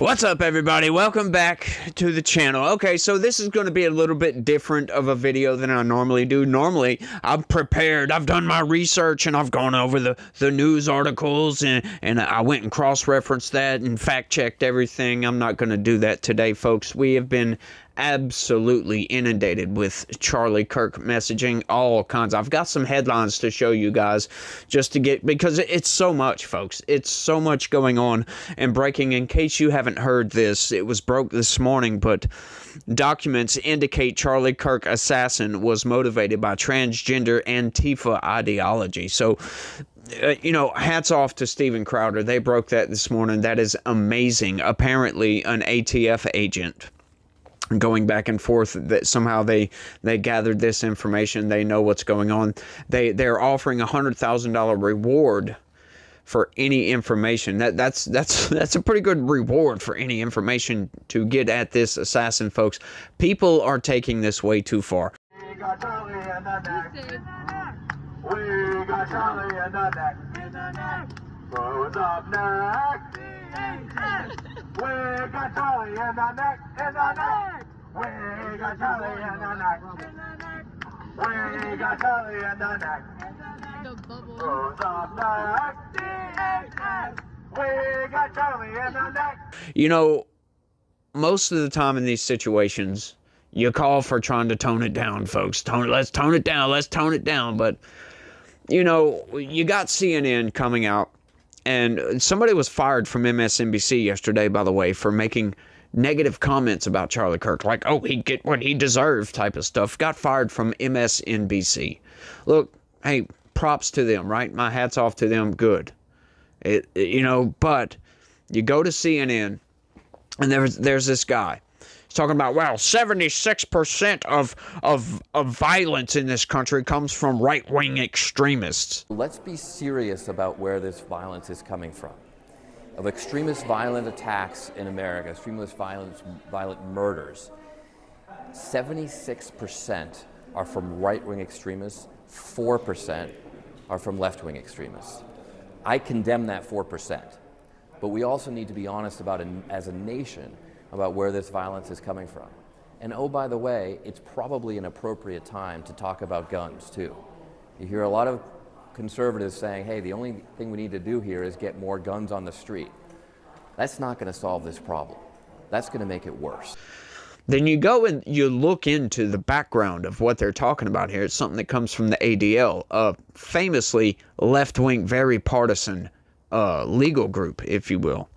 What's up, everybody? Welcome back to the channel. Okay, so this is going to be a little bit different of a video than I normally do. Normally, I'm prepared. I've done my research, and I've gone over the news articles, and I went and cross-referenced that and fact-checked everything. I'm not going to do that today, folks. We have been absolutely inundated with Charlie Kirk messaging, all kinds. I've got some headlines to show you guys just to get, because it's so much, folks. It's so much going on and breaking. In case you haven't heard this, it was broke this morning, but documents indicate Charlie Kirk assassin was motivated by transgender Antifa ideology. So hats off to Steven Crowder. They broke that this morning. That is amazing. Apparently an ATF agent, going back and forth, that somehow they gathered this information. They know what's going on. They're offering a $100,000 reward for any information. That's a pretty good reward for any information to get at this assassin, folks. People are taking this way too far. We got Charlie in the neck. We got Charlie in the neck. Who's up next? We got Charlie in the neck. We got Charlie in the neck. We got Charlie in the neck. Who's up next? We got Charlie in the neck. You know, most of the time in these situations, you call for trying to tone it down, folks. Let's tone it down. But, you know, you got CNN coming out, and somebody was fired from MSNBC yesterday, by the way, for making negative comments about Charlie Kirk. Like, oh, he get what he deserved type of stuff. Got fired from MSNBC. Look, hey, props to them, right? My hat's off to them. Good. But you go to CNN, and there's this guy. He's talking about, well, 76% of violence in this country comes from right-wing extremists. Let's be serious about where this violence is coming from. Of extremist violent attacks in America, extremist violent murders, 76% are from right-wing extremists, 4% are from left-wing extremists. I condemn that 4%, but we also need to be honest about, as a nation, about where this violence is coming from. And oh, by the way, it's probably an appropriate time to talk about guns, too. You hear a lot of conservatives saying, hey, the only thing we need to do here is get more guns on the street. That's not going to solve this problem. That's going to make it worse. Then you go and you look into the background of what they're talking about here. It's something that comes from the ADL, a famously left-wing, very partisan legal group, if you will.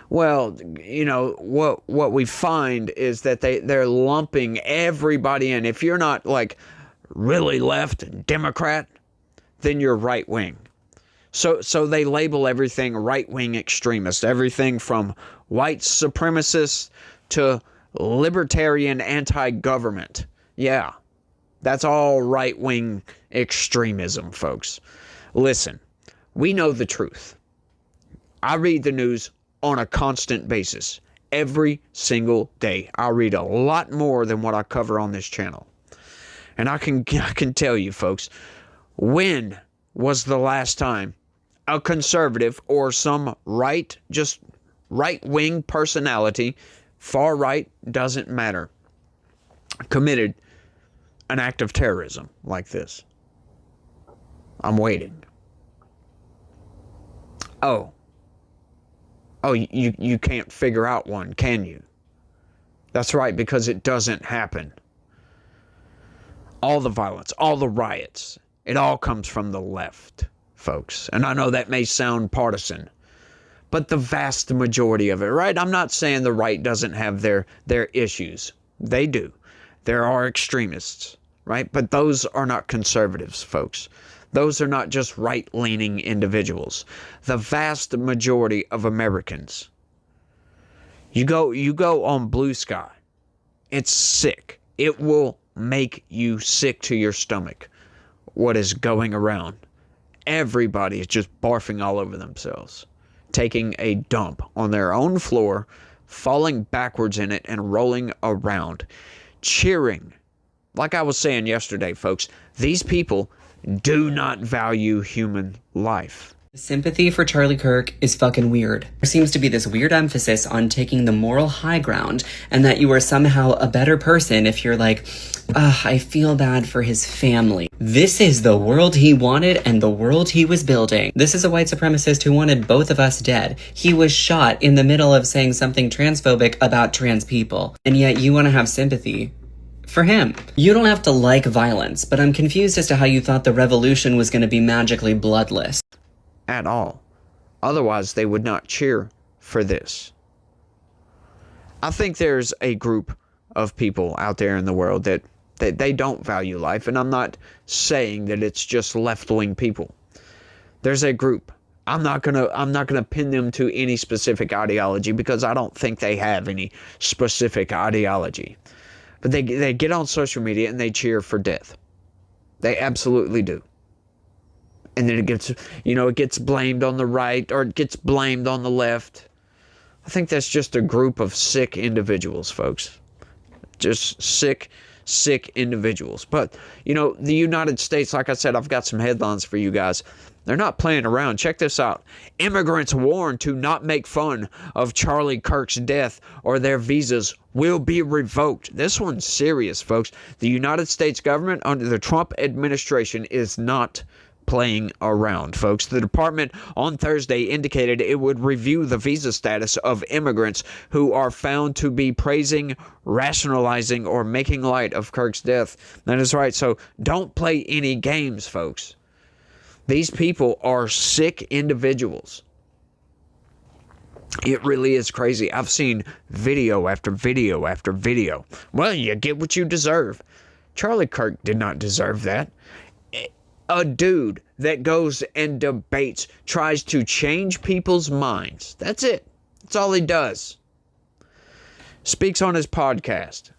Well, you know, what we find is that they're lumping everybody in. If you're not, like, really left, Democrat, then you're right-wing. So they label everything right-wing extremist, everything from white supremacists to libertarian anti-government. Yeah, that's all right-wing extremism, folks. Listen, we know the truth. I read the news on a constant basis. Every single day. I read a lot more than what I cover on this channel. And I can tell you, folks, when was the last time a conservative or some right-wing personality, far right, doesn't matter, committed an act of terrorism like this? I'm waiting. Oh, you can't figure out one, can you? That's right, because it doesn't happen. All the violence, all the riots, it all comes from the left, folks. And I know that may sound partisan, but the vast majority of it, right? I'm not saying the right doesn't have their issues. They do. There are extremists, right? But those are not conservatives, folks. Those are not just right-leaning individuals. The vast majority of Americans. You go on Blue Sky. It's sick. It will make you sick to your stomach what is going around. Everybody is just barfing all over themselves, taking a dump on their own floor, falling backwards in it and rolling around, cheering. Like I was saying yesterday, folks, these people do not value human life. Sympathy for Charlie Kirk is fucking weird. There seems to be this weird emphasis on taking the moral high ground, and that you are somehow a better person if you're like, I feel bad for his family. This is the world he wanted and the world he was building. This is a white supremacist who wanted both of us dead. He was shot in the middle of saying something transphobic about trans people, and yet you want to have sympathy for him. You don't have to like violence, but I'm confused as to how you thought the revolution was going to be magically bloodless. At all. Otherwise, they would not cheer for this. I think there's a group of people out there in the world that they don't value life, and I'm not saying that it's just left-wing people. There's a group. I'm not gonna pin them to any specific ideology because I don't think they have any specific ideology. But they get on social media and they cheer for death. They absolutely do. And then it gets blamed on the right or it gets blamed on the left. I think that's just a group of sick individuals, folks. Just sick individuals. But, the United States, like I said, I've got some headlines for you guys. They're not playing around. Check this out. Immigrants warned to not make fun of Charlie Kirk's death or their visas will be revoked. This one's serious, folks. The United States government under the Trump administration is not playing around, folks. The department on Thursday indicated it would review the visa status of immigrants who are found to be praising, rationalizing, or making light of Kirk's death. That is right. So don't play any games, folks. These people are sick individuals. It really is crazy. I've seen video after video after video. Well, you get what you deserve. Charlie Kirk did not deserve that. A dude that goes and debates, tries to change people's minds. That's it. That's all he does. Speaks on his podcast.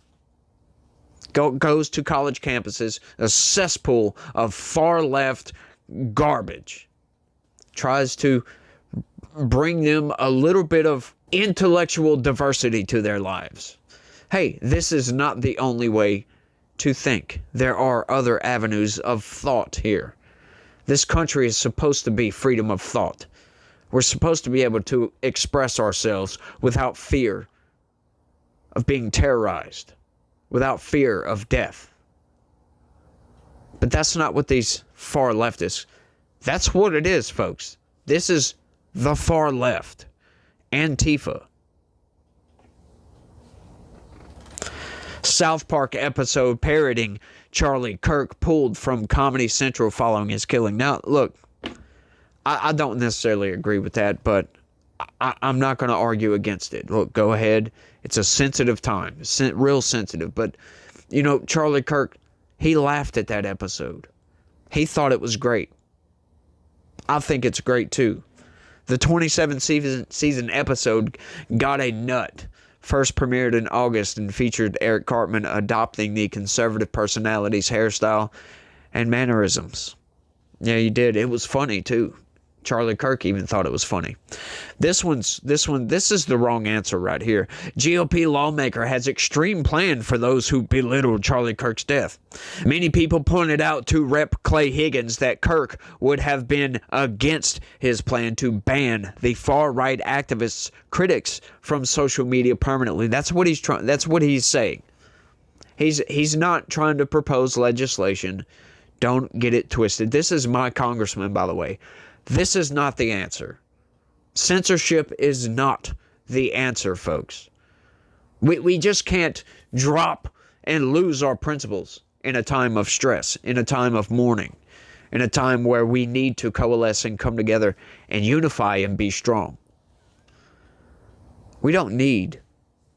Goes to college campuses, a cesspool of far-left garbage. Tries to bring them a little bit of intellectual diversity to their lives. Hey, this is not the only way to think. There are other avenues of thought here. This country is supposed to be freedom of thought. We're supposed to be able to express ourselves without fear of being terrorized, without fear of death. But that's not what these far leftists, that's what it is, folks. This is the far left. Antifa. South Park episode parroting Charlie Kirk pulled from Comedy Central following his killing. Now, look, I don't necessarily agree with that, but I'm not going to argue against it. Look, go ahead. It's a sensitive time. It's real sensitive. But, Charlie Kirk, he laughed at that episode. He thought it was great. I think it's great, too. The 27th season episode got a nut. First premiered in August and featured Eric Cartman adopting the conservative personality's hairstyle and mannerisms. Yeah, he did. It was funny, too. Charlie Kirk even thought it was funny. This is the wrong answer right here. GOP lawmaker has extreme plan for those who belittle Charlie Kirk's death. Many people pointed out to Rep. Clay Higgins that Kirk would have been against his plan to ban the far-right activists' critics from social media permanently. That's what he's saying. He's not trying to propose legislation. Don't get it twisted. This is my congressman, by the way. This is not the answer. Censorship is not the answer, folks. We just can't drop and lose our principles in a time of stress, in a time of mourning, in a time where we need to coalesce and come together and unify and be strong. We don't need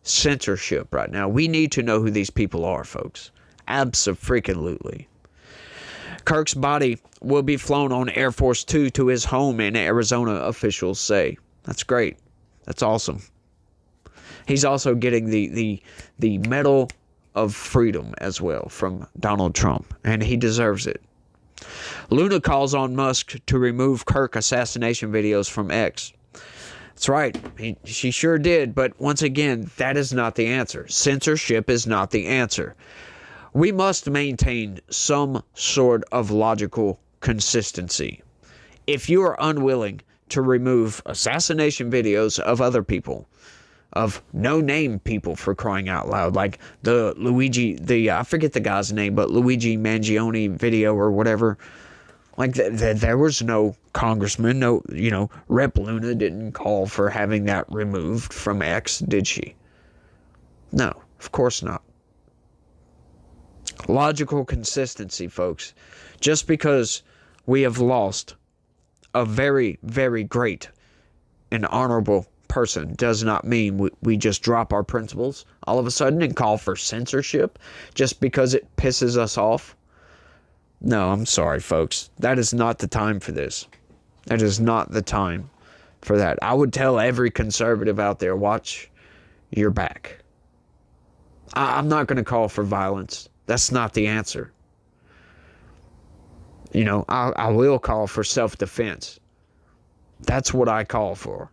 censorship right now. We need to know who these people are, folks. Abso-freaking-lutely. Kirk's body will be flown on Air Force Two to his home in Arizona, officials say. That's great. That's awesome. He's also getting the Medal of Freedom as well from Donald Trump, and he deserves it. Luna calls on Musk to remove Kirk assassination videos from X. That's right. She sure did, but once again, that is not the answer. Censorship is not the answer. We must maintain some sort of logical consistency. if you are unwilling to remove assassination videos of other people, of no-name people, for crying out loud, like I forget the guy's name, but Luigi Mangione video or whatever, like there was no congressman, no, Rep Luna didn't call for having that removed from X, did she? No, of course not. Logical consistency, folks. Just because we have lost a very, very great and honorable person does not mean we just drop our principles all of a sudden and call for censorship just because it pisses us off. No, I'm sorry, folks. That is not the time for this. That is not the time for that. I would tell every conservative out there, watch your back. I'm not going to call for violence. That's not the answer. I will call for self-defense. That's what I call for.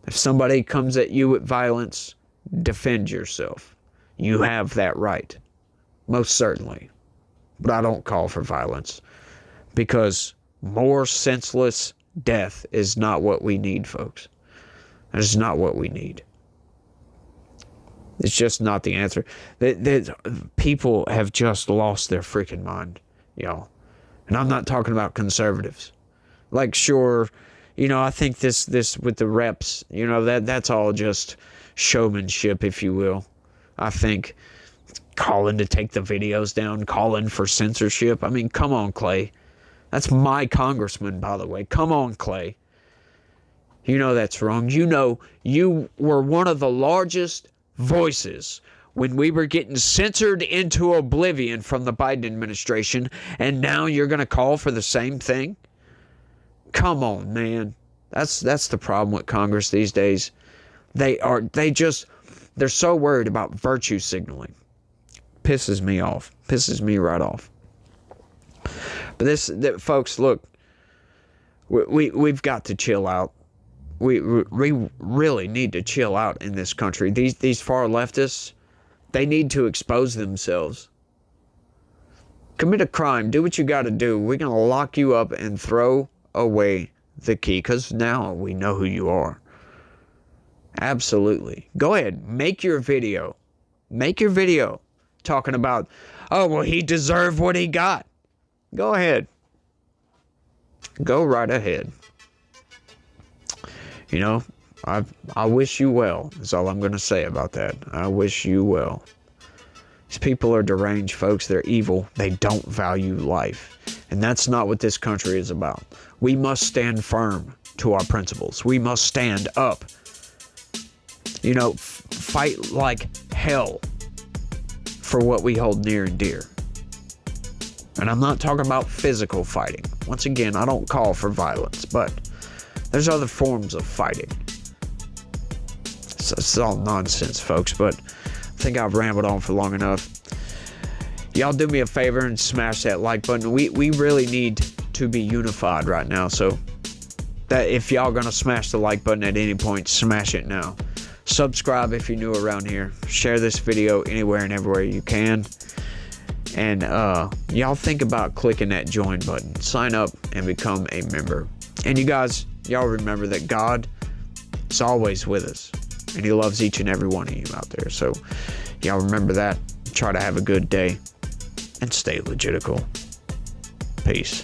If somebody comes at you with violence, defend yourself. You have that right. Most certainly. But I don't call for violence. Because more senseless death is not what we need, folks. That is not what we need. It's just not the answer. People have just lost their freaking mind, y'all. And I'm not talking about conservatives. Like, sure, I think this with the reps, that's all just showmanship, if you will. I think calling to take the videos down, calling for censorship. I mean, come on, Clay. That's my congressman, by the way. Come on, Clay. That's wrong. You were one of the largest voices when we were getting censored into oblivion from the Biden administration, and now you're going to call for the same thing? Come on, man. That's the problem with Congress these days. They're so worried about virtue signaling. Pisses me off. Pisses me right off. But folks, look, we've got to chill out. We really need to chill out in this country. These far leftists, they need to expose themselves. Commit a crime. Do what you got to do. We're going to lock you up and throw away the key, because now we know who you are. Absolutely. Go ahead. Make your video. Make your video talking about, oh, well, he deserved what he got. Go ahead. Go right ahead. I wish you well, is all I'm going to say about that. I wish you well. These people are deranged, folks. They're evil. They don't value life. And that's not what this country is about. We must stand firm to our principles. We must stand up. Fight like hell for what we hold near and dear. And I'm not talking about physical fighting. Once again, I don't call for violence, but there's other forms of fighting. It's all nonsense, folks, but I think I've rambled on for long enough. Y'all do me a favor and smash that like button. We really need to be unified right now, so that if y'all gonna smash the like button at any point, smash it now. Subscribe if you're new around here. Share this video anywhere and everywhere you can. And y'all think about clicking that join button. Sign up and become a member. And you guys, y'all remember that God is always with us. And he loves each and every one of you out there. So y'all remember that. Try to have a good day. And stay legitical. Peace.